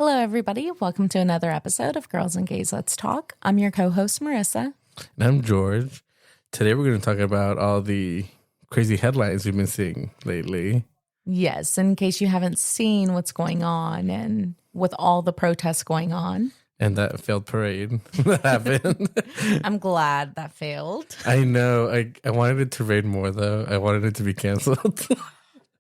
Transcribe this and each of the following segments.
Hello, everybody. Welcome to another episode of Girls and Gays Let's Talk. I'm your co-host, Marissa. And I'm George. Today we're going to talk about all the crazy headlines we've been seeing lately. Yes, in case you haven't seen what's going on and with all the protests going on. And that failed parade that happened. I'm glad that failed. I know. I wanted it to rain more, though. I wanted it to be canceled.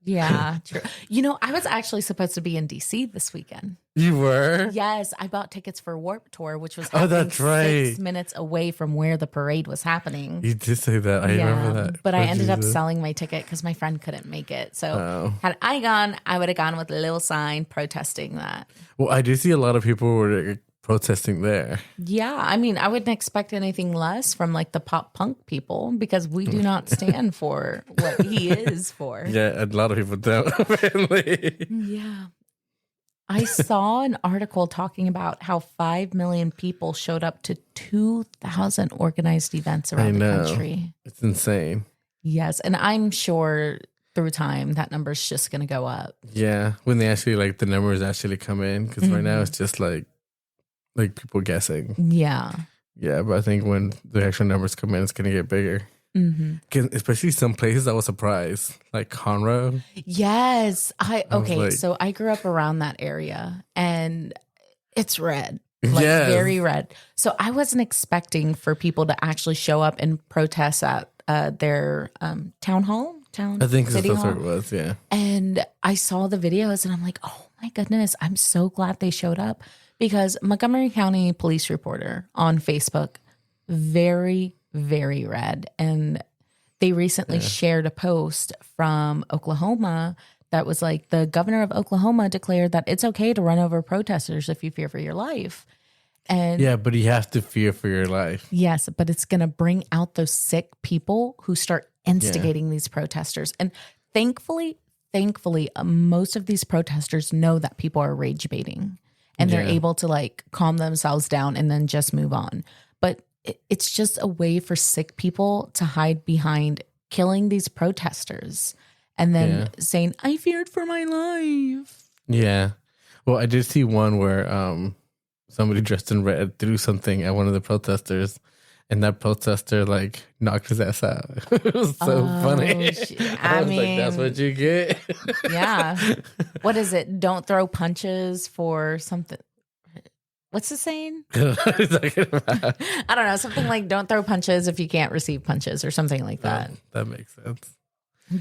Yeah, true. You know, I was actually supposed to be in D.C. this weekend. You were? Yes, I bought tickets for Warped Tour, which was that's right. 6 minutes away from where the parade was happening. You did say that. I remember that. But I ended up selling my ticket because my friend couldn't make it. So had I gone, I would have gone with a little sign protesting that. Well, I do see a lot of people were protesting there. Yeah, I mean, I wouldn't expect anything less from like the pop punk people because we do not stand for what he is for. Yeah, a lot of people don't, apparently. Yeah. I saw an article talking about how 5 million people showed up to 2,000 organized events around the country. It's insane. Yes, and I'm sure through time that number's just going to go up. Yeah, when they actually, the numbers actually come in. Because right now it's just like people guessing. Yeah. Yeah, but I think when the actual numbers come in, it's going to get bigger. Mm-hmm. Especially some places I was surprised, like Conroe. Yes. So I grew up around that area and it's red. Very red. So I wasn't expecting for people to actually show up and protest at their town hall. I think that's what it was, yeah. And I saw the videos and I'm like, oh my goodness, I'm so glad they showed up. Because Montgomery County police reporter on Facebook, very, very red. And they recently shared a post from Oklahoma that was like, the governor of Oklahoma declared that it's okay to run over protesters if you fear for your life. And yeah, but you have to fear for your life. Yes, but it's going to bring out those sick people who start instigating these protesters. And thankfully, most of these protesters know that people are rage baiting. And they're able to calm themselves down and then just move on. But it's just a way for sick people to hide behind killing these protesters and then saying, I feared for my life. Yeah. Well, I did see one where somebody dressed in red threw something at one of the protesters. And that protester knocked his ass out. It was so funny. I mean, that's what you get. Yeah. What is it? Don't throw punches for something. What's the saying? I don't know. Something like don't throw punches if you can't receive punches or something like that. That makes sense.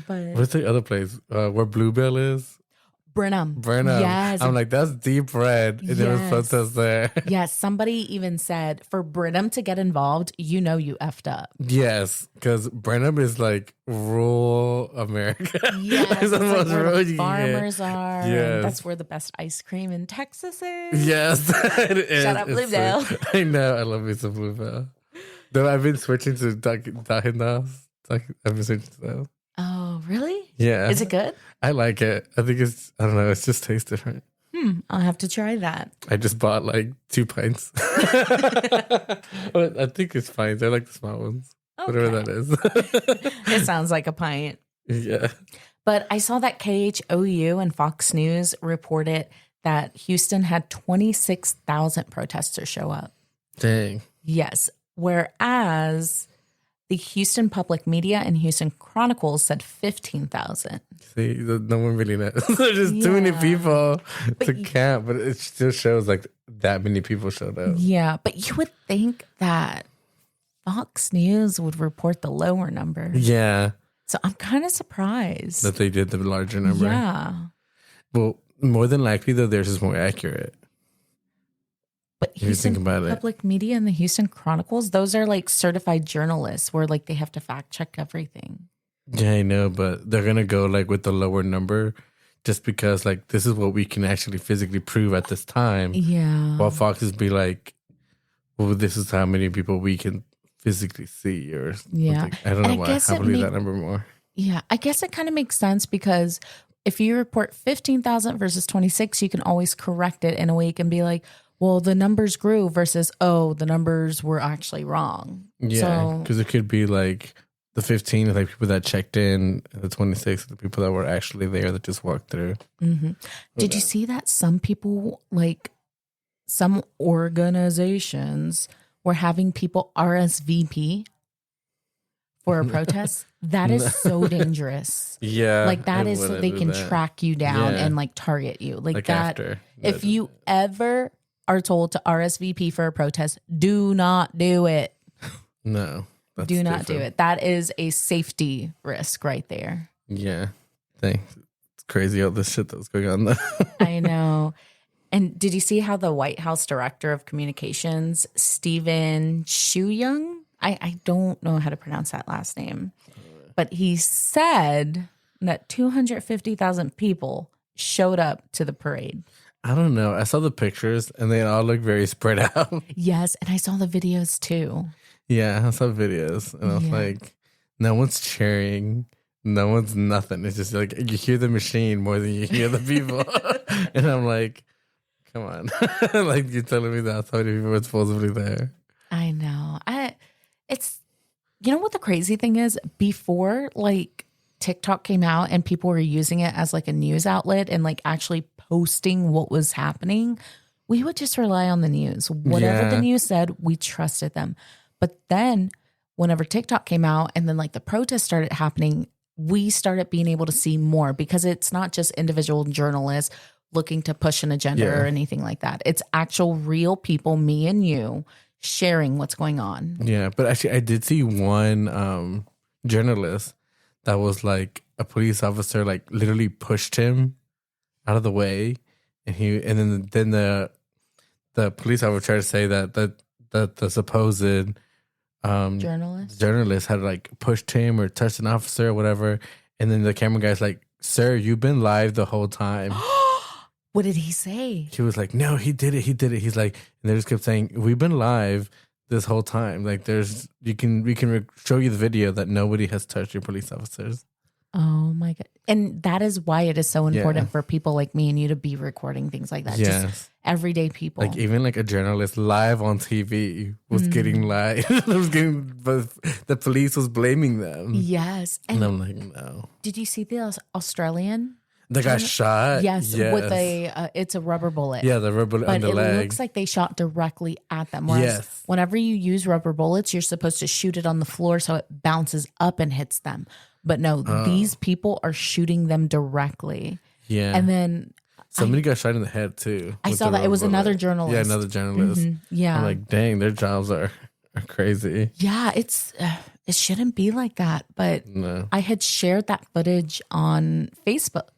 But what's the other place where Bluebell is? Brenham. Yes. I'm like, that's deep red. And there was protests there. Yes. Somebody even said for Brenham to get involved, you effed up. Yes. Because Brenham is rural America. Yes. That's where the farmers are. Yes. That's where the best ice cream in Texas is. Yes. It is. Shout out Bluebell. I know. I love me some Bluebell. Though I've been switching to Dahin now. I've been switching to that. Oh, really? Yeah. Is it good? I like it. I think I don't know, it just tastes different. I'll have to try that. I just bought 2 pints. But I think it's fine. They're the small ones. Okay. Whatever that is. It sounds like a pint. Yeah. But I saw that KHOU and Fox News reported that Houston had 26,000 protesters show up. Dang. Yes. Whereas the Houston Public Media and Houston Chronicles said 15,000. See, no one really knows. There's just too many people to count, but it still shows that many people showed up. Yeah, but you would think that Fox News would report the lower number. Yeah. So I'm kind of surprised that they did the larger number. Yeah. Well, more than likely, though, theirs is more accurate. But Houston Public Media and the Houston Chronicles, those are certified journalists where they have to fact check everything. Yeah, I know, but they're going to go with the lower number just because this is what we can actually physically prove at this time. Yeah. While Fox is be well, this is how many people we can physically see or something. Yeah. I don't know why I believe that number more. Yeah, I guess it kind of makes sense because if you report 15,000 versus 26, you can always correct it in a week and be well, the numbers grew versus, the numbers were actually wrong. Yeah, because it could be the 15 like people that checked in, and the 26 the people that were actually there that just walked through. Mm-hmm. Did you see that some people, like some organizations, were having people RSVP for a protest? That is so dangerous. Yeah. Like that is so they can track you down and like target you. Like that. After. If you ever are told to RSVP for a protest, do not do it. No. Do not do it. That is a safety risk right there. Yeah. Thanks. It's crazy all this shit that was going on though. I know. And did you see how the White House Director of Communications, Stephen Shuyoung, I don't know how to pronounce that last name, but he said that 250,000 people showed up to the parade. I don't know. I saw the pictures and they all look very spread out. Yes. And I saw the videos too. Yeah, I saw videos and I was like, no one's cheering. No one's nothing. It's just like you hear the machine more than you hear the people. And I'm like, come on. Like you're telling me that's how many people were supposedly there. I know. It's, you know what the crazy thing is? Before like TikTok came out and people were using it as like a news outlet and like actually posting what was happening, we would just rely on the news. Whatever the news said, we trusted them. But then whenever TikTok came out and then like the protests started happening, we started being able to see more because it's not just individual journalists looking to push an agenda or anything like that. It's actual real people, me and you, sharing what's going on. Yeah, but actually I did see one journalist that was like a police officer like literally pushed him out of the way and then the police officer tried to say that the supposed journalist had like pushed him or touched an officer or whatever, and then the camera guy's like, sir, you've been live the whole time. What did he say? He was like, no, he did it. He's like, and they just kept saying, we've been live this whole time. Like we can show you the video that nobody has touched your police officers. Oh my God. And that is why it is so important for people like me and you to be recording things like that. Yes. Just everyday people. Like even like a journalist live on TV was getting live. The police was blaming them. Yes. And I'm like, no. Did you see the Australian? That got shot? Yes. With it's a rubber bullet. Yeah, the rubber bullet on the leg. But it looks like they shot directly at them. Whereas whenever you use rubber bullets, you're supposed to shoot it on the floor so it bounces up and hits them. But no, these people are shooting them directly. Yeah. And then somebody got shot in the head too. I saw that. It was another journalist. Yeah, another journalist. Mm-hmm. Yeah. I'm like, dang, their jobs are crazy. Yeah, it shouldn't be like that. But I had shared that footage on Facebook.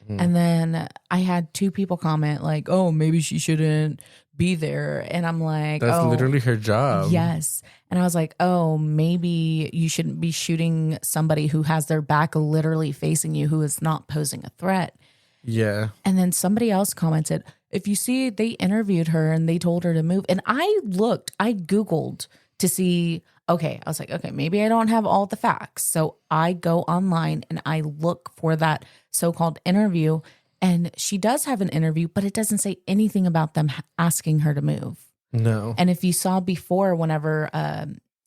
And then I had 2 people comment like, oh, maybe she shouldn't be there. And I'm like, that's literally her job. Yes. And I was like, oh, maybe you shouldn't be shooting somebody who has their back literally facing you, who is not posing a threat. Yeah. And then somebody else commented, if you see, they interviewed her and they told her to move. And I Googled to see, okay, I was like, okay, maybe I don't have all the facts. So I go online and I look for that so-called interview. And she does have an interview, but it doesn't say anything about them asking her to move. No. And if you saw before, whenever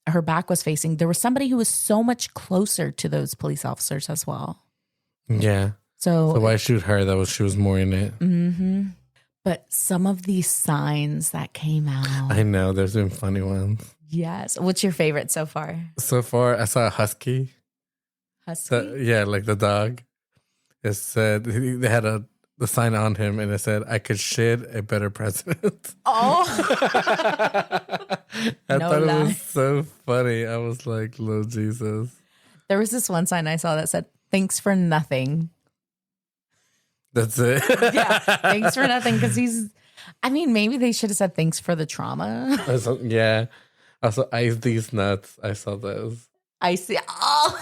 her back was facing, there was somebody who was so much closer to those police officers as well. Yeah. So why shoot her? She was more in it. Mm-hmm. But some of these signs that came out. I know. There's been funny ones. Yes. What's your favorite so far? So far, I saw a husky. Husky? Like the dog. It said, they had the sign on him and it said, I could shit a better president. Oh. I thought it was so funny. I was like, Lord Jesus. There was this one sign I saw that said, thanks for nothing. That's it. Yeah. Thanks for nothing. Because maybe they should have said thanks for the trauma. Yeah. Also, ice these nuts. I saw those. I see. Oh.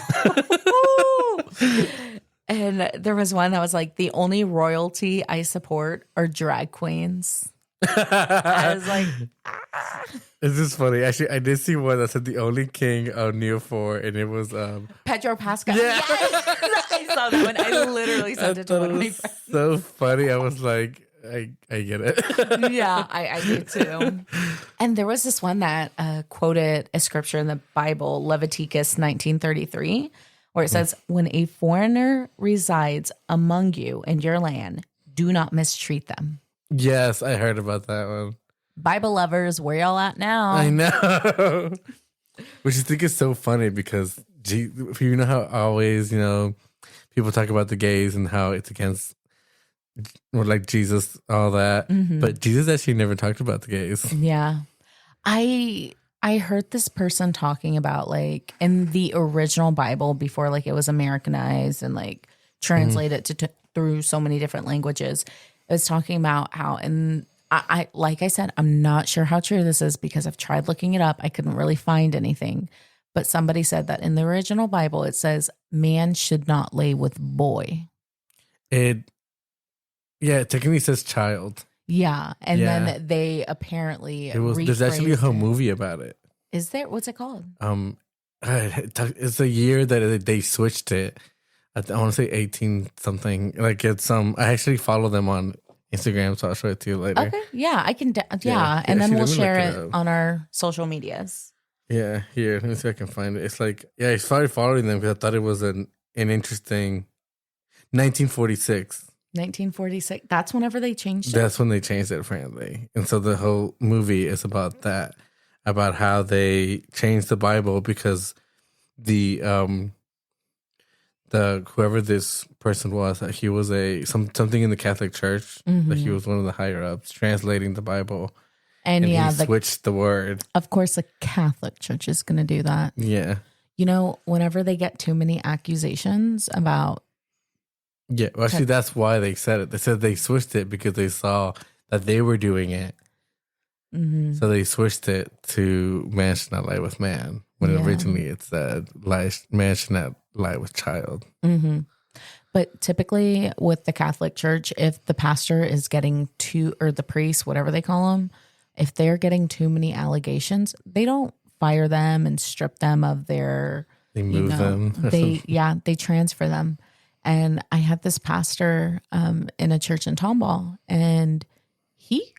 And there was one that was like, the only royalty I support are drag queens. I was like, It's just funny. Actually, I did see one that said the only king I knew for, and it was Pedro Pascal. Yeah. Yes! I saw that one. I literally sent it to one of my friends. So funny. I was like, I get it. Yeah, I do too. And there was this one that quoted a scripture in the Bible, Leviticus 19:33, where it says, "When a foreigner resides among you in your land, do not mistreat them." Yes, I heard about that one. Bible lovers, where y'all at now? I know. Which I think is so funny because you know how always, people talk about the gays and how it's against, or like Jesus, all that. Mm-hmm. But Jesus actually never talked about the gays. Yeah. I heard this person talking about like in the original Bible before like it was Americanized and like translated through so many different languages. It was talking about how, and I like I said, I'm not sure how true this is because I've tried looking it up. I couldn't really find anything. But somebody said that in the original Bible, it says man should not lay with boy. It technically says child. Yeah. And then they apparently there's actually a whole movie about it. Is there? What's it called? It's a year that they switched it. I want to say 18 something. Like it's I actually follow them on Instagram, so I'll show it to you later. Okay. Yeah, I can. And then we'll share it on our social medias. Yeah, here. Let me see if I can find it. It's like, I started following them because I thought it was an interesting 1946. 1946. That's whenever they changed it. That's when they changed it, apparently. And so the whole movie is about that, about how they changed the Bible because the whoever this person was, he was something in the Catholic Church. That he was one of the higher ups translating the Bible. And he switched the word. Of course, the Catholic Church is going to do that. Yeah. Whenever they get too many accusations about. Yeah, well, actually, that's why they said it. They said they switched it because they saw that they were doing it. Mm-hmm. So they switched it to man should not lie with man, when originally it said man should not lie with child. Mm-hmm. But typically with the Catholic Church, if the pastor is getting or the priest, whatever they call them, if they're getting too many allegations, they don't fire them and strip them of their. They move them. They transfer them. And I had this pastor in a church in Tomball, and he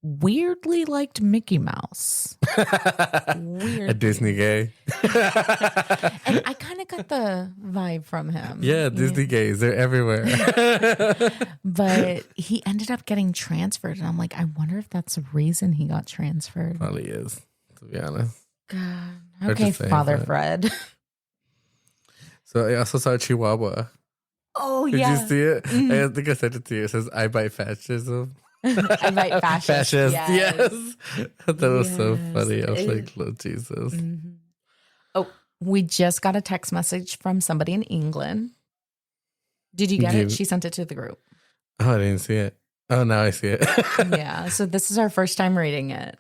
weirdly liked Mickey Mouse. Weirdly. A Disney gay. And I kind of got the vibe from him. Yeah, Disney gays, they're everywhere. But he ended up getting transferred. And I'm like, I wonder if that's the reason he got transferred. Probably is, to be honest. God. Okay, Father Fred. So I also saw Chihuahua. Oh, Did yeah. you see it? Mm-hmm. I think I sent it to you. It says, I bite fascism. I bite fascist. Yes. That was so funny. I was like, Lord Jesus. Mm-hmm. Oh, we just got a text message from somebody in England. Did you get it? She sent it to the group. Oh, I didn't see it. Oh, now I see it. Yeah. So this is our first time reading it.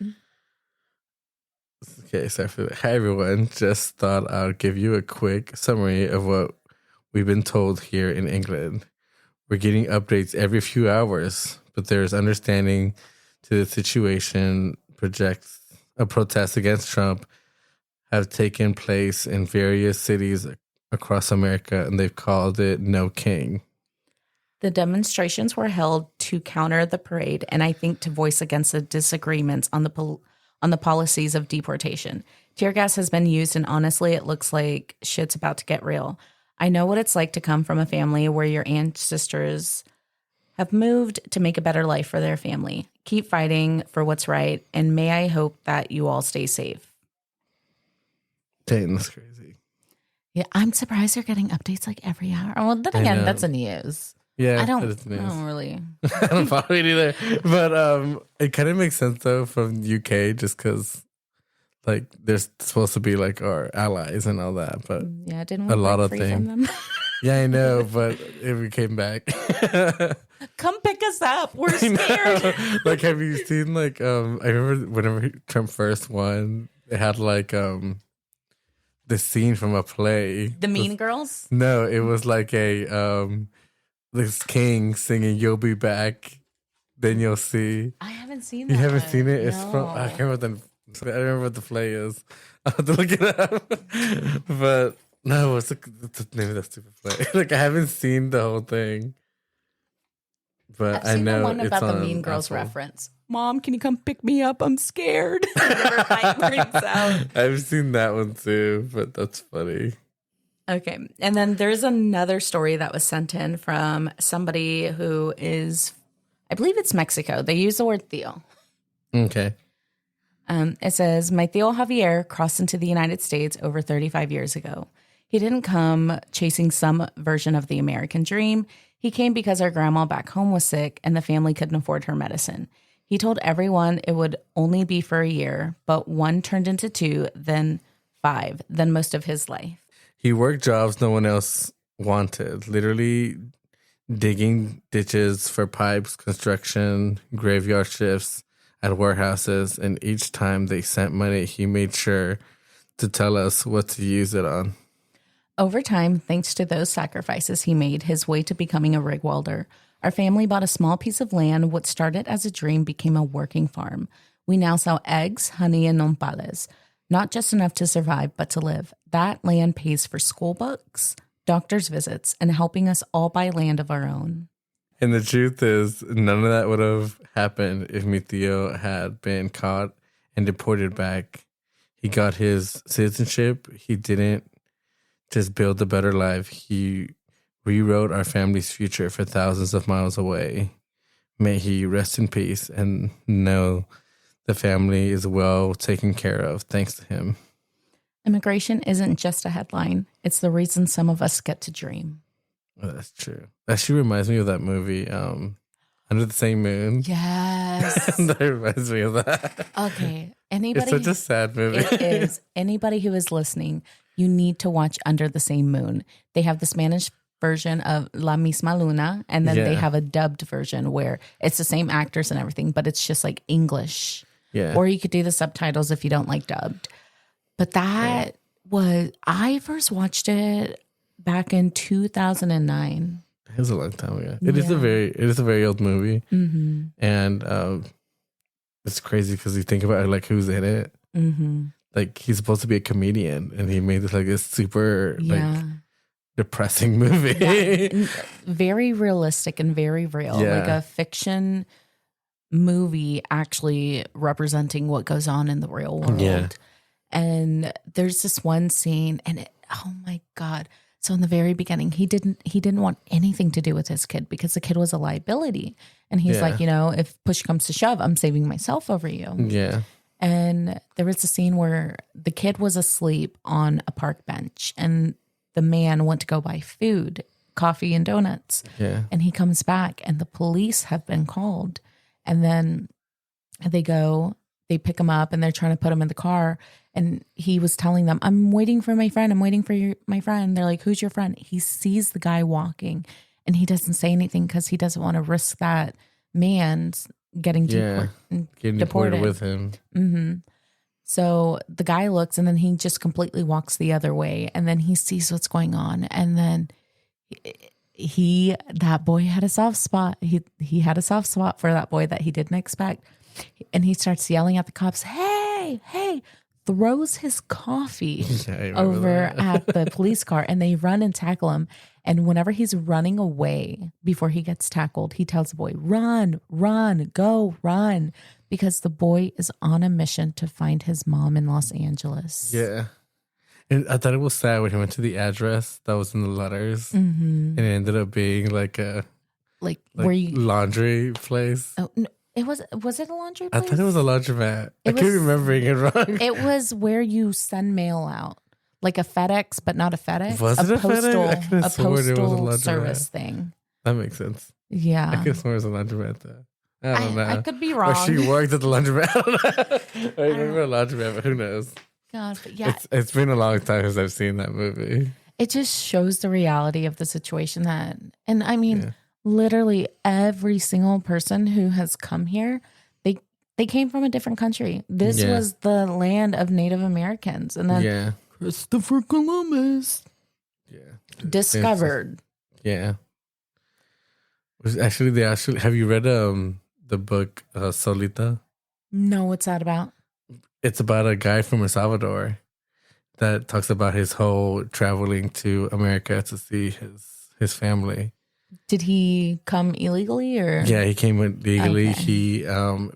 Okay, so hi everyone. Just thought I'll give you a quick summary of what we've been told here in England. We're getting updates every few hours, but there's understanding to the situation. Protests against Trump have taken place in various cities across America, and they've called it No King. The demonstrations were held to counter the parade, and I think to voice against the disagreements on the policies of deportation. Tear gas has been used, and honestly, it looks like shit's about to get real. I know what it's like to come from a family where your ancestors have moved to make a better life for their family. Keep fighting for what's right, and may I hope that you all stay safe. Dang, that's crazy. Yeah, I'm surprised they're getting updates like every hour. Well, then again, that's the news. Yeah, I don't really. I don't follow it either. But it kind of makes sense though from UK, just because like they're supposed to be like our allies and all that. But yeah, didn't a lot of things. Yeah, I know, but if we came back, come pick us up. We're scared. Like, have you seen like I remember whenever Trump first won, they had like the scene from a play. The Mean Girls? No, it was like a this king singing "You'll Be Back, Then You'll See." I haven't seen that. You haven't seen it? It's no. from I can't remember I don't remember what the play is. I'll have to look it up. But no, what's the name of that stupid play? Like I haven't seen the whole thing. But I've seen I know the one it's about the on Mean Girls Apple. reference. Mom, can you come pick me up? I'm scared. Whenever Mike freaks out. I've seen that one too, but that's funny. Okay. And then there's another story that was sent in from somebody who is, I believe it's Mexico. They use the word tío. Okay. It says, my tío Javier crossed into the United States over 35 years ago. He didn't come chasing some version of the American dream. He came because our grandma back home was sick and the family couldn't afford her medicine. He told everyone it would only be for a year, but one turned into 2, then 5, then most of his life. He worked jobs no one else wanted, literally digging ditches for pipes, construction, graveyard shifts at warehouses, and each time they sent money, he made sure to tell us what to use it on. Over time, thanks to those sacrifices he made his way to becoming a rig welder, our family bought a small piece of land. What started as a dream became a working farm. We now sell eggs, honey, and nopales. Not just enough to survive, but to live. That land pays for school books, doctor's visits, and helping us all buy land of our own. And the truth is, none of that would have happened if mi tío had been caught and deported back. He got his citizenship. He didn't just build a better life. He rewrote our family's future for thousands of miles away. May he rest in peace and know the family is well taken care of thanks to him. Immigration isn't just a headline. It's the reason some of us get to dream. Oh, that's true. That actually reminds me of that movie, Under the Same Moon. Yes. That reminds me of that. Okay. Anybody? It's such a sad movie. It is. Anybody who is listening, you need to watch Under the Same Moon. They have the Spanish version of La Misma Luna, and then they have a dubbed version where it's the same actors and everything, but it's just like English. Yeah. Or you could do the subtitles if you don't like dubbed. But that was, I first watched it back in 2009. It was a long time ago. It is a very old movie. Mm-hmm. And it's crazy because you think about like who's in it. Mm-hmm. Like he's supposed to be a comedian and he made this like a super like depressing movie. Yeah. Very realistic and very real. Like a fiction movie actually representing what goes on in the real world. Yeah. And there's this one scene and oh my God. So in the very beginning, he didn't want anything to do with his kid because the kid was a liability. And he's like, you know, if push comes to shove, I'm saving myself over you. Yeah. And there was a scene where the kid was asleep on a park bench and the man went to go buy food, coffee and donuts. Yeah. And he comes back and the police have been called. And then they pick him up and they're trying to put him in the car. And he was telling them, I'm waiting for my friend. I'm waiting for my friend. They're like, who's your friend? He sees the guy walking and he doesn't say anything because he doesn't want to risk that man getting deported with him. Mm-hmm. So the guy looks and then he just completely walks the other way. And then he sees what's going on. And then that boy had a soft spot. He had a soft spot for that boy that he didn't expect. And he starts yelling at the cops, hey, throws his coffee over at the police car and they run and tackle him. And whenever he's running away before he gets tackled, he tells the boy, run, go, run. Because the boy is on a mission to find his mom in Los Angeles. Yeah. And I thought it was sad when he went to the address that was in the letters. Mm-hmm. And it ended up being like a laundry place. Oh, no. Was it a laundry place? I thought it was a laundromat. I keep remembering it wrong. It was where you send mail out. Like a FedEx, but not a FedEx. Was it a FedEx? A postal service thing. That makes sense. Yeah. I could have sworn it was a laundromat though. I don't know. I could be wrong. Or she worked at the laundromat. I remember a laundromat, but who knows? God, but yeah. It's been a long time since I've seen that movie. It just shows the reality of the situation and I mean, literally every single person who has come here, they came from a different country. This was the land of Native Americans. And then Christopher Columbus discovered. Yeah. Actually, have you read the book Solita? No, what's that about? It's about a guy from El Salvador that talks about his whole traveling to America to see his family. Did he come illegally or? Yeah, he came in legally. Okay. He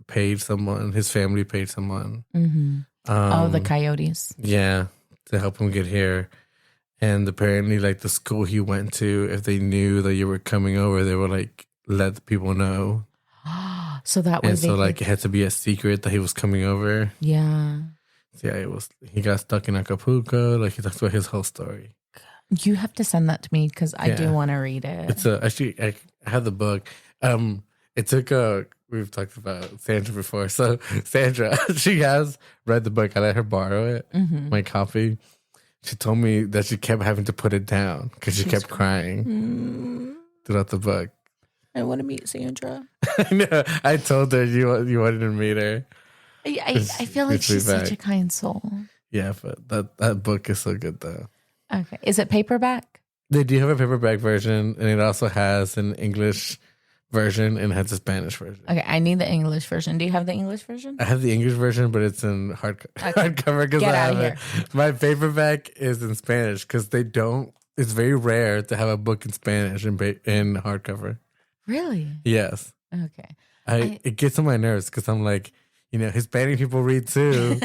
paid someone. His family paid someone. Mm-hmm. The coyotes. Yeah, to help him get here. And apparently, like the school he went to, if they knew that you were coming over, they would like let the people know. So that way, and so like it had to be a secret that he was coming over. Yeah. So, yeah, he got stuck in Acapulco. Like he talks about his whole story. You have to send that to me because I do want to read it. It's actually I have the book. It took we've talked about Sandra before. So Sandra, she has read the book. I let her borrow it, my copy. She told me that she kept having to put it down because she kept crying throughout the book. I want to meet Sandra. No, I told her you wanted to meet her. I feel like she's such a kind soul. Yeah, but that book is so good though. Okay. Is it paperback? They do have a paperback version, and it also has an English version and has a Spanish version. Okay, I need the English version. Do you have the English version? I have the English version, but it's in hardcover because I have it. My paperback is in Spanish because they don't. It's very rare to have a book in Spanish in hardcover. Really? Yes. Okay. It gets on my nerves because I'm like, Hispanic people read too,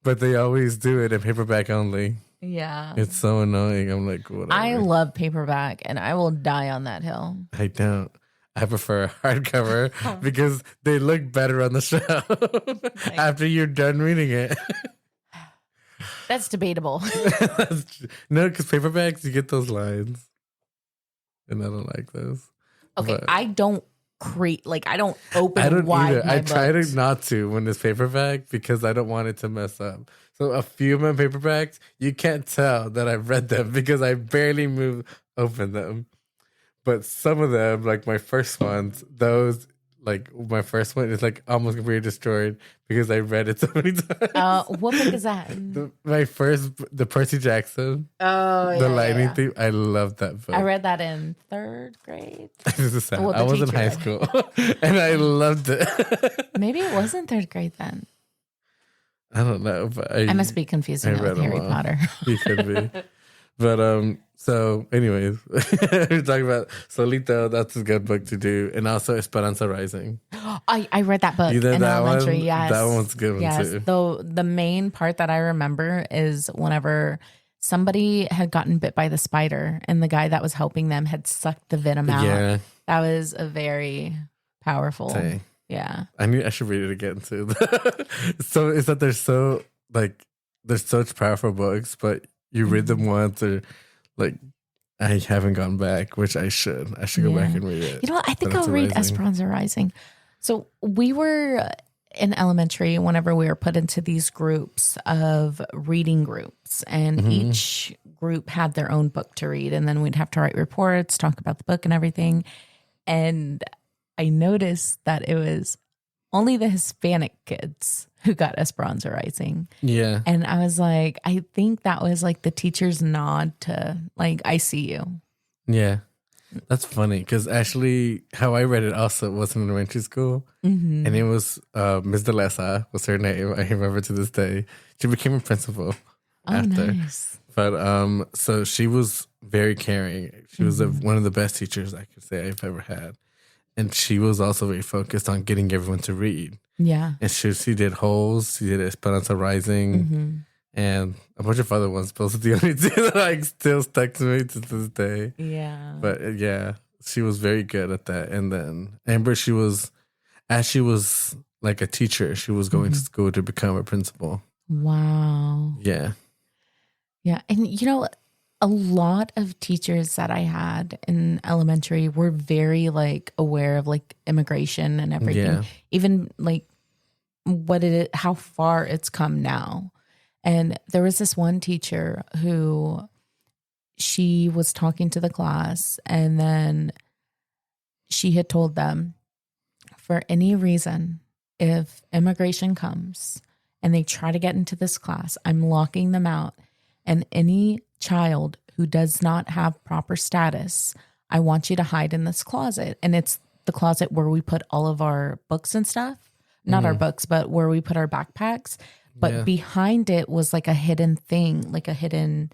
but they always do it in paperback only. Yeah. It's so annoying. I'm like, whatever. I love paperback and I will die on that hill. I don't. I prefer hardcover because they look better on the shelf after you're done reading it. That's debatable. No, because paperbacks, you get those lines. And I don't like those. Okay, but I don't create, I don't open I don't wide either. I try to not to when it's paperback because I don't want it to mess up. So a few of my paperbacks, you can't tell that I've read them because I barely open them. But some of them, like my first ones, my first one is almost completely destroyed because I read it so many times. What book is that? The Percy Jackson. Oh, the lightning theme. I love that book. I read that in 3rd grade. This is sad. I was in high school and I loved it. Maybe it was in 3rd grade then. I don't know, but I must be confusing it with Harry Potter. You could be. But so anyways, we're talking about Solito. That's a good book to do, and also Esperanza Rising. I read that book in elementary. One? Yes, that one's good. One too. Though the main part that I remember is whenever somebody had gotten bit by the spider, and the guy that was helping them had sucked the venom out. Yeah, that was a very powerful. Dang. Yeah, I should read it again too. So it's that they're such powerful books, but you read them once or I haven't gone back, which I should. I should go back and read it. You know what? I think I'll read Esperanza Rising. So we were in elementary whenever we were put into these groups of reading groups, and each group had their own book to read, and then we'd have to write reports, talk about the book and everything. And I noticed that it was only the Hispanic kids who got Esperanza Rising. Yeah. And I was like, I think that was the teacher's nod to I see you. Yeah. That's funny because actually how I read it also was in elementary school. And it was Ms. DeLessa was her name. I remember to this day. She became a principal after. Nice. But so she was very caring. She was one of the best teachers I could say I've ever had. And she was also very focused on getting everyone to read. Yeah. And she did Holes, she did Esperanza Rising, and a bunch of other ones. Those are the only two that still stuck to me to this day. Yeah. But yeah, she was very good at that. And then Amber, she was like a teacher. She was going to school to become a principal. Wow. Yeah. Yeah. And a lot of teachers that I had in elementary were very aware of immigration and everything. Yeah. Even how far it's come now. And there was this one teacher who she was talking to the class, and then she had told them, for any reason, if immigration comes and they try to get into this class, I'm locking them out. And any child who does not have proper status, I want you to hide in this closet. And it's the closet where we put all of our books and stuff. Not our books, but where we put our backpacks. But behind it was a hidden thing, a hidden...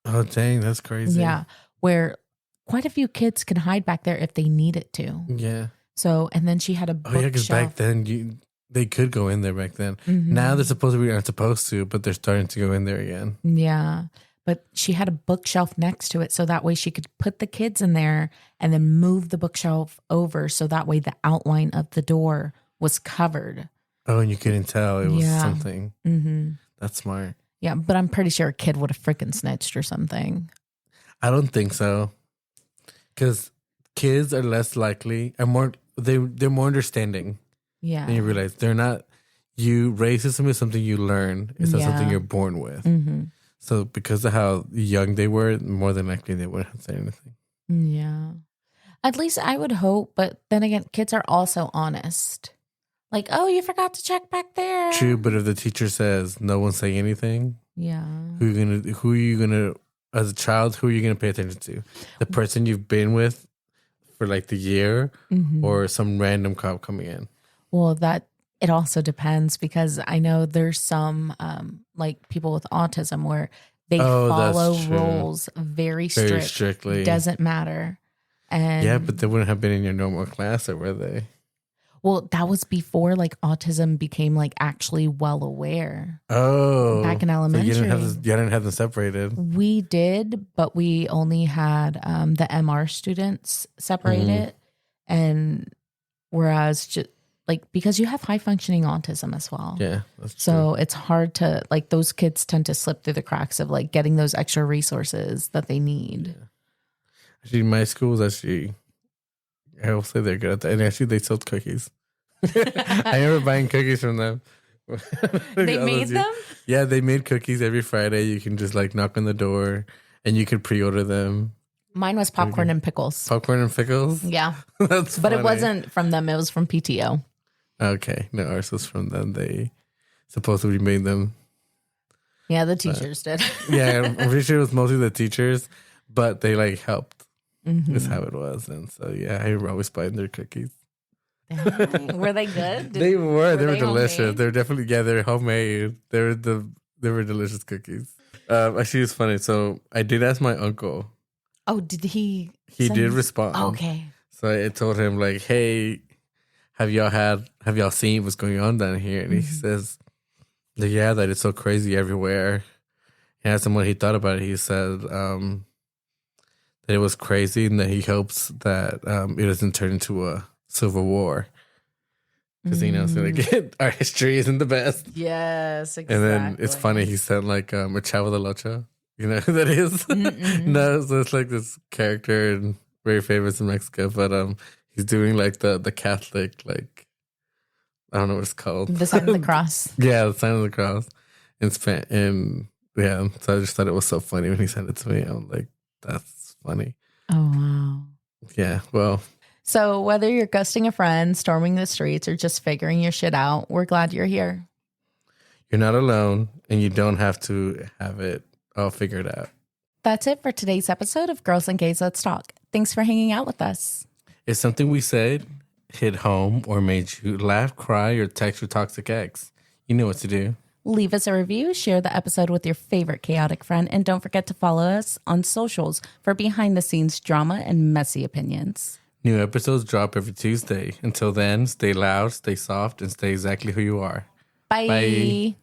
Oh, dang, that's crazy. Yeah, where quite a few kids can hide back there if they needed to. Yeah. So, and then she had a bookshelf. Oh, yeah, because back then, they could go in there back then. Now they're supposedly aren't supposed to, but they're starting to go in there again. Yeah. But she had a bookshelf next to it. So that way she could put the kids in there and then move the bookshelf over. So that way the outline of the door was covered. Oh, and you couldn't tell it was something. Mm-hmm. That's smart. Yeah. But I'm pretty sure a kid would have freaking snitched or something. I don't think so. Because kids are less likely, they're more understanding. Yeah. And you realize they're not, racism is something you learn. It's not something you're born with. Mm-hmm. So because of how young they were, more than likely they wouldn't have said anything. Yeah. At least I would hope. But then again, kids are also honest. Like, oh, you forgot to check back there. True, but if the teacher says no one say anything, who are you gonna as a child, who are you gonna pay attention to? The person you've been with for like the year or some random cop coming in? Well, it also depends because I know there's some like people with autism where they follow rules very strictly. Doesn't matter. And yeah, but they wouldn't have been in your normal class, or were they? Well, that was before like autism became like actually well aware. Oh, back in elementary, so you didn't have them separated. We did, but we only had the MR students separated, and whereas just like because you have high functioning autism as well. Yeah, that's so true. It's hard to like those kids tend to slip through the cracks of like getting those extra resources that they need. Yeah. Actually, my school's I will say they're good at that. And actually, they sold cookies. I remember buying cookies from them. They made them? Yeah, they made cookies every Friday. You can just like knock on the door and you could pre-order them. Mine was popcorn and pickles. Popcorn and pickles? Yeah. That's But funny. it wasn't from them. It was from PTO. Okay. No, ours was from them. They supposedly made them. Yeah, the teachers did. Yeah, I'm pretty sure it was mostly the teachers, but they like helped. Is how it was. And so, yeah, I always buying their cookies. Were they good? They were delicious. Homemade? They're definitely, they're homemade. They were delicious cookies. Actually, it's funny. So I did ask my uncle. Oh, did he? He did respond. Okay. So I told him like, hey, have y'all seen what's going on down here? And he says, yeah, that it's so crazy everywhere. He asked him what he thought about it. He said, that it was crazy and that he hopes that it doesn't turn into a civil war. Because, our history isn't the best. Yes, exactly. And then it's funny, he said like a Chavo del Ocho. You know who that is? No, so it's like this character and very famous in Mexico. But he's doing like the Catholic, like, I don't know what it's called. The sign of the cross. Yeah, the sign of the cross. And yeah, so I just thought it was so funny when he sent it to me. I'm like, that's funny. Oh, wow. Yeah, well. So whether you're ghosting a friend, storming the streets, or just figuring your shit out, we're glad you're here. You're not alone, and you don't have to have it all figured out. That's it for today's episode of Girls and Gays Let's Talk. Thanks for hanging out with us. If something we said hit home or made you laugh, cry, or text your toxic ex, you know what to do. Leave us a review, share the episode with your favorite chaotic friend, and don't forget to follow us on socials for behind-the-scenes drama and messy opinions. New episodes drop every Tuesday. Until then, stay loud, stay soft, and stay exactly who you are. Bye. Bye.